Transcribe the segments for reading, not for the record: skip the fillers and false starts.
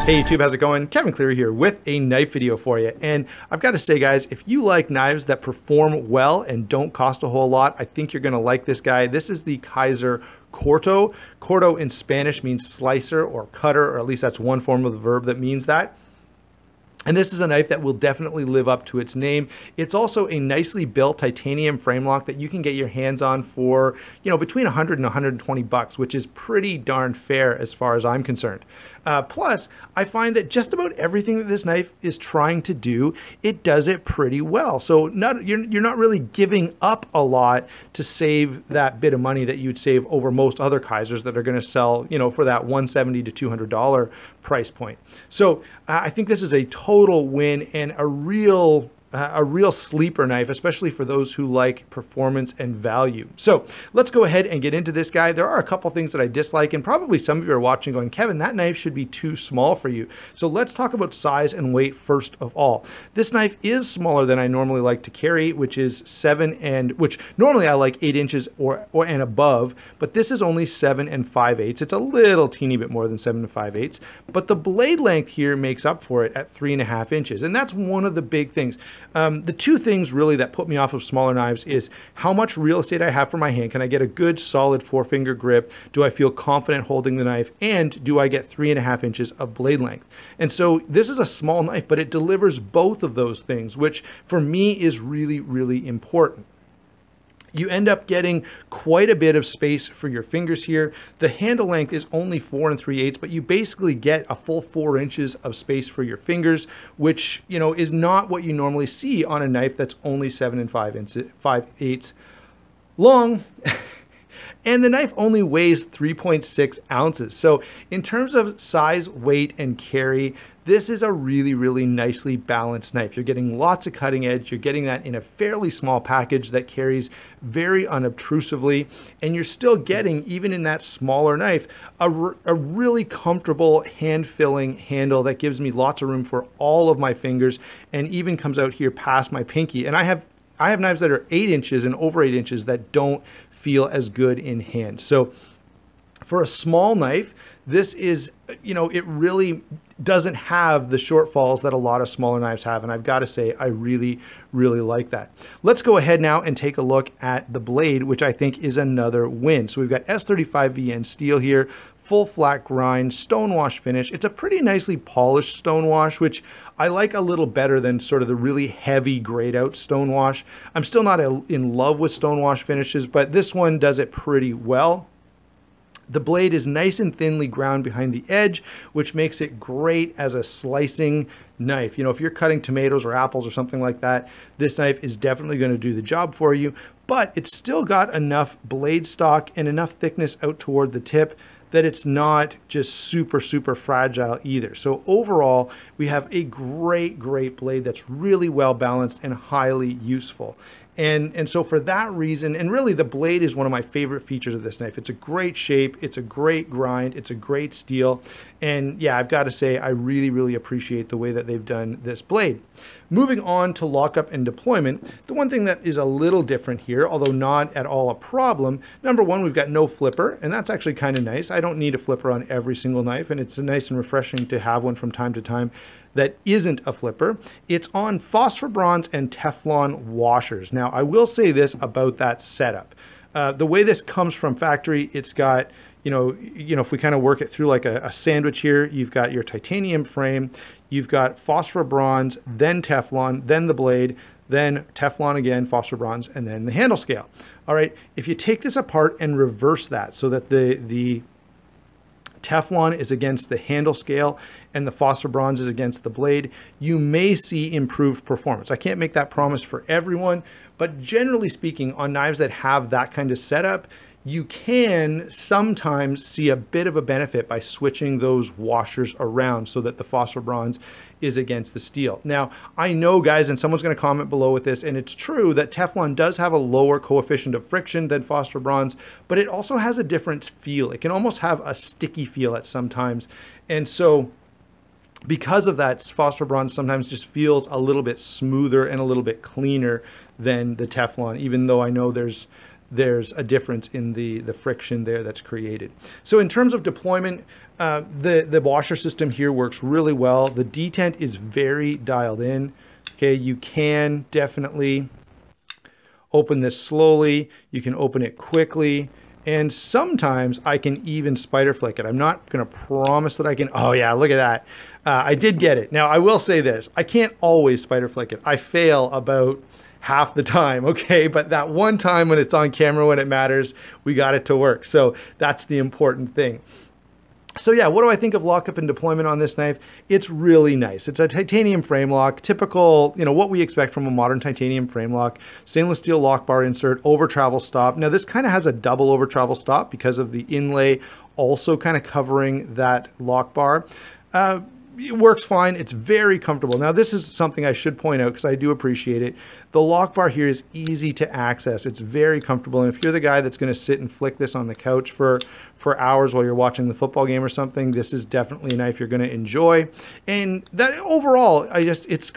Hey YouTube, how's it going? Kevin Cleary here with a knife video for you. And I've got to say guys, if you like knives that perform well and don't cost a whole lot, I think you're gonna like this guy. This is the Kizer Corto. Corto in Spanish means slicer or cutter, or at least that's one form of the verb that means that. And this is a knife that will definitely live up to its name. It's also a nicely built titanium frame lock that you can get your hands on for, between 100 and 120 bucks, which is pretty darn fair as far as I'm concerned. Plus, I find that just about everything that this knife is trying to do, it does it pretty well. So you're not really giving up a lot to save that bit of money that you'd save over most other Kizers that are going to sell, for that $170 to $200 price point. So I think this is a total win and a real sleeper knife, especially for those who like performance and value. So let's go ahead and get into this guy. There are a couple things that I dislike, and probably some of you are watching going, Kevin, that knife should be too small for you. So let's talk about size and weight first of all. This knife is smaller than I normally like to carry, which is which normally I like 8 inches or and above, but this is only 7 5/8. It's a little teeny bit more than 7 5/8, but the blade length here makes up for it at 3.5 inches. And that's one of the big things. The two things really that put me off of smaller knives is how much real estate I have for my hand. Can I get a good solid 4-finger grip? Do I feel confident holding the knife? And do I get 3.5 inches of blade length? And so this is a small knife, but it delivers both of those things, which for me is really, really important. You end up getting quite a bit of space for your fingers here. The handle length is only 4 3/8, but you basically get a full 4 inches of space for your fingers, which, is not what you normally see on a knife that's only 7 5/8 long. And the knife only weighs 3.6 ounces. So in terms of size, weight, and carry, this is a really, really nicely balanced knife. You're getting lots of cutting edge. You're getting that in a fairly small package that carries very unobtrusively. And you're still getting, even in that smaller knife, a really comfortable hand-filling handle that gives me lots of room for all of my fingers and even comes out here past my pinky. And I have knives that are 8 inches and over 8 inches that don't feel as good in hand. So for a small knife, this is, it really doesn't have the shortfalls that a lot of smaller knives have. And I've got to say, I really, really like that. Let's go ahead now and take a look at the blade, which I think is another win. So we've got S35VN steel here, full flat grind, stonewash finish. It's a pretty nicely polished stonewash, which I like a little better than sort of the really heavy grayed out stonewash. I'm still not in love with stonewash finishes, but this one does it pretty well. The blade is nice and thinly ground behind the edge, which makes it great as a slicing knife. If you're cutting tomatoes or apples or something like that, this knife is definitely going to do the job for you, but it's still got enough blade stock and enough thickness out toward the tip that it's not just super, super fragile either. So overall, we have a great, great blade that's really well balanced and highly useful. And so for that reason, and really the blade is one of my favorite features of this knife. It's a great shape, it's a great grind, it's a great steel. And yeah, I've got to say, I really, really appreciate the way that they've done this blade. Moving on to lockup and deployment, the one thing that is a little different here, although not at all a problem, number one, we've got no flipper, and that's actually kind of nice. I don't need a flipper on every single knife, and it's nice and refreshing to have one from time to time that isn't a flipper. It's on phosphor bronze and Teflon washers. Now, I will say this about that setup. The way this comes from factory, it's got, if we kind of work it through like a sandwich here, you've got your titanium frame, you've got phosphor bronze, then Teflon, then the blade, then Teflon again, phosphor bronze, and then the handle scale. All right, if you take this apart and reverse that so that the Teflon is against the handle scale and the phosphor bronze is against the blade, you may see improved performance. I can't make that promise for everyone, but generally speaking, on knives that have that kind of setup, you can sometimes see a bit of a benefit by switching those washers around so that the phosphor bronze is against the steel. Now, I know guys, and someone's gonna comment below with this, and it's true that Teflon does have a lower coefficient of friction than phosphor bronze, but it also has a different feel. It can almost have a sticky feel at some times. And so because of that, phosphor bronze sometimes just feels a little bit smoother and a little bit cleaner than the Teflon, even though I know there's there's a difference in the friction there that's created. So in terms of deployment, the washer system here works really well. The detent is very dialed in. Okay, you can definitely open this slowly. You can open it quickly. And sometimes I can even spider flick it. I'm not gonna promise that I can. Oh yeah, look at that. I did get it. Now I will say this, I can't always spider flick it. I fail about half the time, okay? But that one time when it's on camera, when it matters, we got it to work. So that's the important thing. So yeah, what do I think of lockup and deployment on this knife? It's really nice. It's a titanium frame lock, typical, you know, what we expect from a modern titanium frame lock, stainless steel lock bar insert, over travel stop. Now this kind of has a double over travel stop because of the inlay also kind of covering that lock bar. It works fine. It's very comfortable. Now this is something I should point out because I do appreciate it. The lock bar here is easy to access. It's very comfortable. And if you're the guy that's going to sit and flick this on the couch for hours while you're watching the football game or something, this is definitely a knife you're going to enjoy. And that overall, it's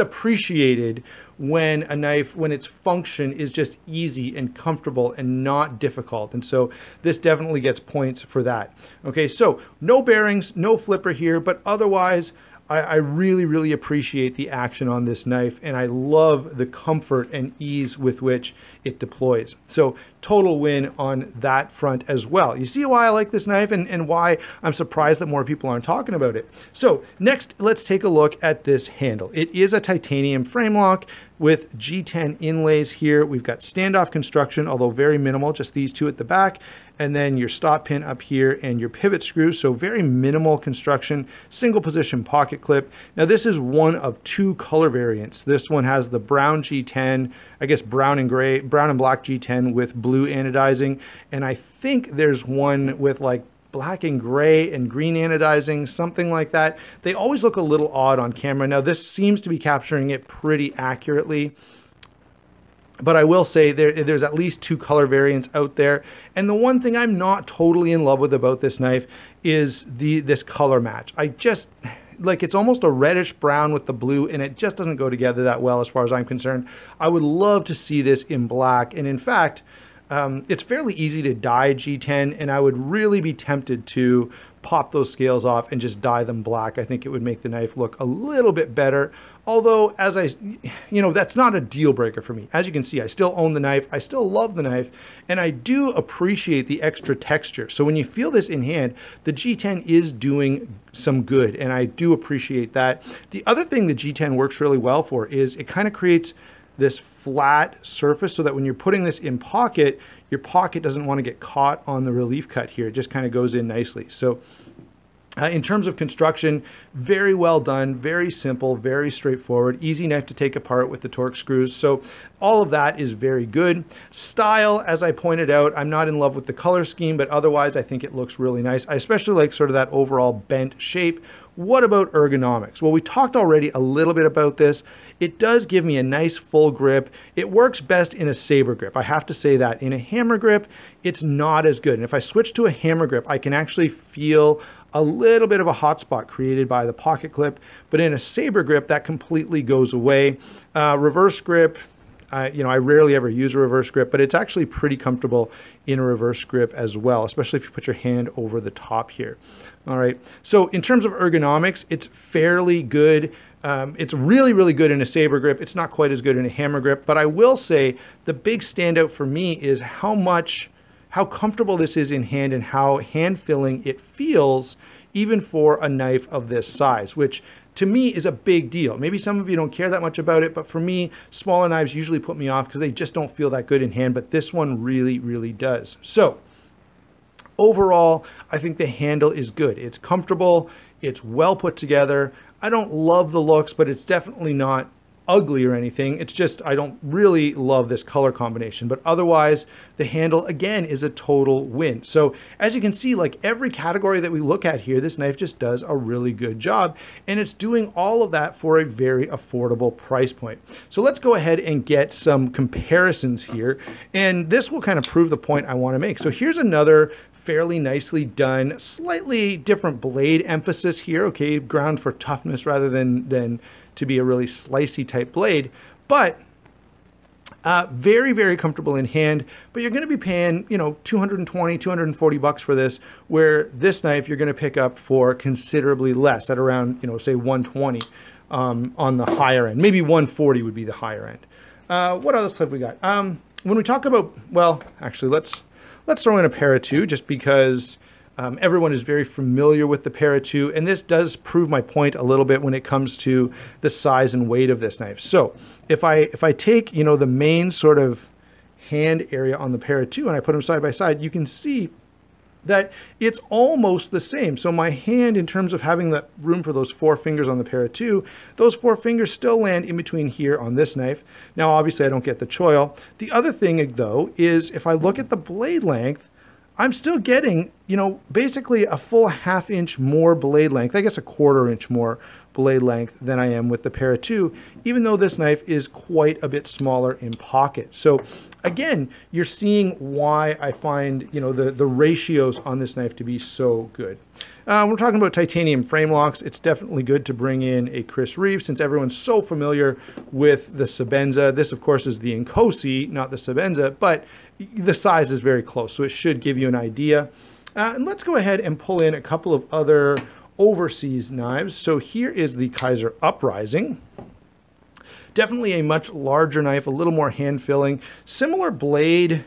appreciated when a knife, when its function is just easy and comfortable and not difficult. And so this definitely gets points for that. Okay, so no bearings, no flipper here, but otherwise, I really, really appreciate the action on this knife, and I love the comfort and ease with which it deploys. So total win on that front as well. You see why I like this knife and why I'm surprised that more people aren't talking about it. So next, let's take a look at this handle. It is a titanium frame lock with G10 inlays here. We've got standoff construction, although very minimal, just these two at the back, and then your stop pin up here and your pivot screw. So very minimal construction, single position pocket clip. Now this is one of two color variants. This one has the brown G10, I guess brown and black G10 with blue anodizing. And I think there's one with like black and gray and green anodizing, something like that. They always look a little odd on camera. Now this seems to be capturing it pretty accurately, but I will say there's at least two color variants out there. And the one thing I'm not totally in love with about this knife is this color match. I just, like, it's almost a reddish brown with the blue, and it just doesn't go together that well as far as I'm concerned. I would love to see this in black. And in fact, it's fairly easy to dye G10, and I would really be tempted to pop those scales off and just dye them black. I think it would make the knife look a little bit better. Although, that's not a deal breaker for me. As you can see, I still own the knife. I still love the knife, and I do appreciate the extra texture. So when you feel this in hand, the G10 is doing some good, and I do appreciate that. The other thing the G10 works really well for is it kind of creates this flat surface so that when you're putting this in pocket, your pocket doesn't want to get caught on the relief cut here. It just kind of goes in nicely. So in terms of construction, very well done, very simple, very straightforward, easy knife to take apart with the Torx screws. So all of that is very good. Style, as I pointed out, I'm not in love with the color scheme, but otherwise I think it looks really nice. I especially like sort of that overall bent shape. What about ergonomics? Well, we talked already a little bit about this. It does give me a nice full grip. It works best in a saber grip. I have to say that. In a hammer grip, it's not as good. And if I switch to a hammer grip, I can actually feel a little bit of a hot spot created by the pocket clip. But in a saber grip, that completely goes away. Reverse grip, I rarely ever use a reverse grip, but it's actually pretty comfortable in a reverse grip as well, especially if you put your hand over the top here. All right, so in terms of ergonomics, it's fairly good. It's really, really good in a saber grip. It's not quite as good in a hammer grip, but I will say the big standout for me is how comfortable this is in hand and how hand-filling it feels, even for a knife of this size, which to me is a big deal. Maybe some of you don't care that much about it, but for me, smaller knives usually put me off because they just don't feel that good in hand, but this one really, really does. So overall, I think the handle is good. It's comfortable, it's well put together. I don't love the looks, but it's definitely not ugly or anything. It's just, I don't really love this color combination, but otherwise the handle again is a total win. So as you can see, like every category that we look at here, this knife just does a really good job, and it's doing all of that for a very affordable price point. So let's go ahead and get some comparisons here, and this will kind of prove the point I want to make. So here's another fairly nicely done, slightly different blade emphasis here, okay, ground for toughness rather than to be a really slicey type blade. But Very, very comfortable in hand, but you're going to be paying, you know, 220, 240 bucks for this, where this knife you're going to pick up for considerably less at around, you know, say 120 on the higher end. Maybe 140 would be the higher end. What other stuff we got? When we talk about, well, actually, let's throw in a para 2 just because everyone is very familiar with the para 2, and this does prove my point a little bit when it comes to the size and weight of this knife. So if I take, you know, the main sort of hand area on the para 2 and I put them side by side, you can see that it's almost the same. So my hand, in terms of having the room for those 4 fingers on the para 2, those 4 fingers still land in between here on this knife. Now, obviously I don't get the choil. The other thing though is if I look at the blade length, I'm still getting, you know, basically a full 1/2 inch more blade length, I guess a 1/4 inch more blade length than I am with the para 2, even though this knife is quite a bit smaller in pocket. So again, you're seeing why I find, you know, the ratios on this knife to be so good. We're talking about titanium frame locks. It's definitely good to bring in a Chris Reeve since everyone's so familiar with the Sebenza. This, of course, is the Inkosi, not the Sebenza, but the size is very close, so it should give you an idea. And let's go ahead and pull in a couple of other overseas knives. So here is the Kizer Uprising. Definitely a much larger knife, a little more hand filling, similar blade,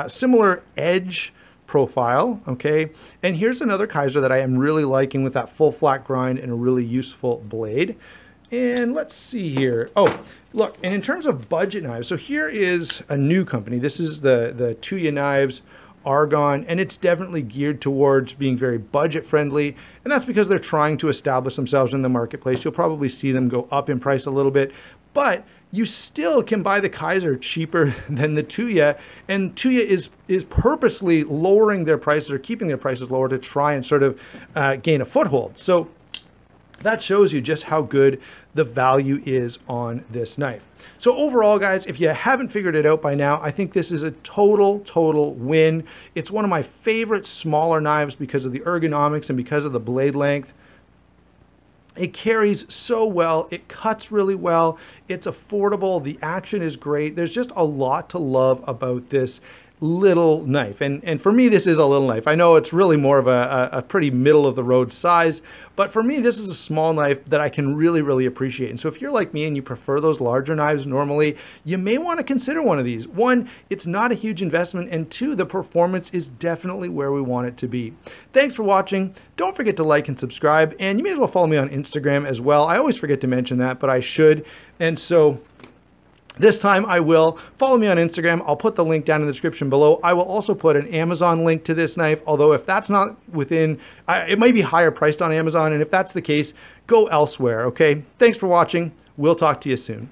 similar edge profile, okay? And here's another Kizer that I am really liking with that full flat grind and a really useful blade. And let's see here. Oh, look, and in terms of budget knives, so here is a new company. This is the Tuya Knives Argon, and it's definitely geared towards being very budget friendly, and that's because they're trying to establish themselves in the marketplace. You'll probably see them go up in price a little bit, but you still can buy the Kizer cheaper than the Tuya, and Tuya is purposely lowering their prices or keeping their prices lower to try and sort of gain a foothold. So that shows you just how good the value is on this knife. So overall, guys, if you haven't figured it out by now, I think this is a total win. It's one of my favorite smaller knives because of the ergonomics and because of the blade length. It carries so well, it cuts really well, it's affordable, the action is great. There's just a lot to love about this little knife. And for me, this is a little knife. I know it's really more of a pretty middle of the road size, but for me, this is a small knife that I can really appreciate. And so if you're like me and you prefer those larger knives normally, you may want to consider one of these. One, it's not a huge investment, and two, the performance is definitely where we want it to be. Thanks for watching. Don't forget to like and subscribe, and you may as well follow me on Instagram as well. I always forget to mention that, but I should. And so this time I will. Follow me on Instagram. I'll put the link down in the description below. I will also put an Amazon link to this knife, although if that's not within, it might be higher priced on Amazon, and if that's the case, go elsewhere, okay? Thanks for watching. We'll talk to you soon.